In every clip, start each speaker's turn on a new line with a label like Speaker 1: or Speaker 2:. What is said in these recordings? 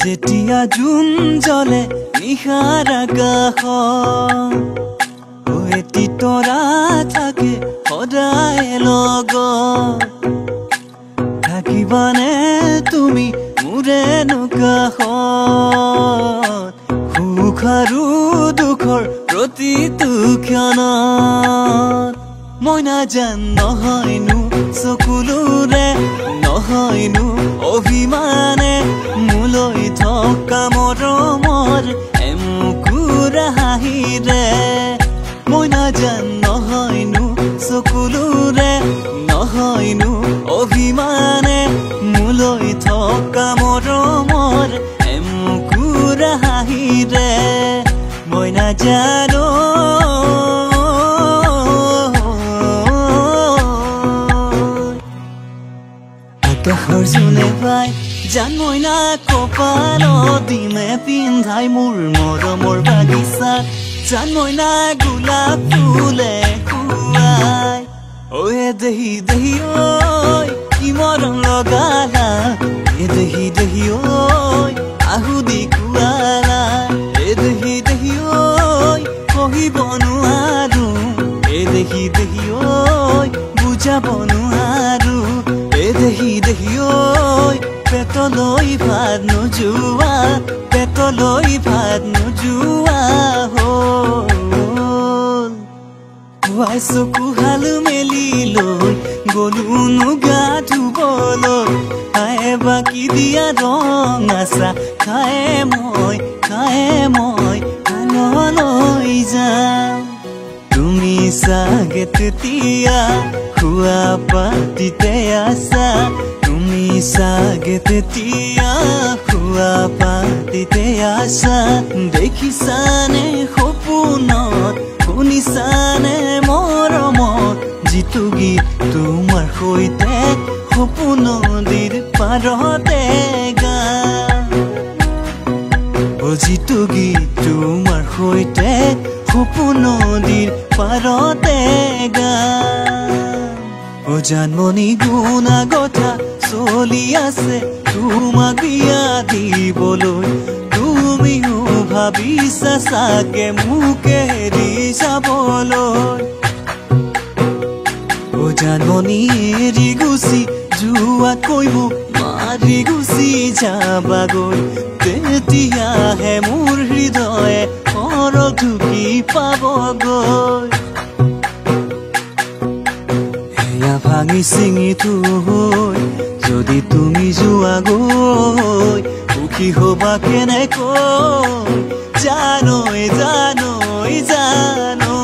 Speaker 1: যেতিয়া জুন জ্বলে নিশাৰ আকাশত এটি তৰা থাকে সদায় লগত থাকিবানে তুমি মোৰে কাষত সুখ আৰু দুখৰ প্ৰতিটো ক্ষণত মই নাজান নহয়নো চকুলোৰে নহয়নো অভিমানে মোলৈ থকা মৰমৰ এমুকুৰা হাঁহিৰে মই নাজান নহয়নো চকুলোৰে নহয়নো অভিমানে মোলৈ থকা মৰমৰ এমুকুৰা হাঁহিৰে মই নাজানো আকাশৰ জোনে পাই জান মইনা কপালত দিমে পিন্ধাই মোৰ মৰমৰ বাগিচাত জান মইনা গোলাপ ফুলে খুৱাই ঐ দেহি দেহি ঐ কি মৰম লগালা দেহি দেহি ঐ আহুদি খুৱালা দেহি দেহি ঐ কহিব নোৱাৰো দেহি দেহি ঐ বুজাব নোৱাৰো দেহি দেহি ঐ পেটলৈ ভাত নোযোৱা পেটলৈ ভাত নোযোৱা হ'ল খুৱাই চকু হাল মেলি লৈ গলোনো গা ধুবলৈ খায়ে বাকি দিয়া ৰং আছা খায়ে মই কাণলৈ যাম তুমি চাগে তেতিয়া খোৱা পাতিতে আছা তুমি চাগে তেতিয়া খোৱা পাতিতে আছা দেখিছানে সপোনত শুনিছানে মৰমত যিটো গীত তোমাৰ সৈতে সপোন নদীৰ পাৰতে গাম যিটো গীত তোমাৰ সৈতে সপোন নদীৰ পাৰতে গাম জানমণি গুণা কথা চলি আছে তোমাক বিয়া দিবলৈ তুমিও ভাবিছা চাগে মোকে এৰি যাবলৈ জানমণি এৰি গুচি যোৱাতকৈ মোক মাৰি গুচি যাবাগৈ তেতিয়াহে মোৰ হৃদয়ে ঢুকি পাবগৈ এয়া ভাঙি চিঙি থৈ যদি তুমি যোৱাগৈ সুখী হবা কেনেকৈ জানৈ জানৈ জানৈ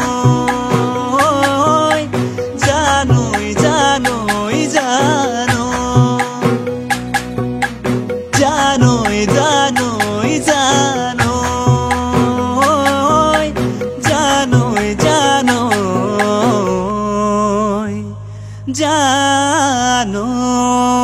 Speaker 1: জানৈ জানৈ জানৈ জানৈ জানৈ জানৈ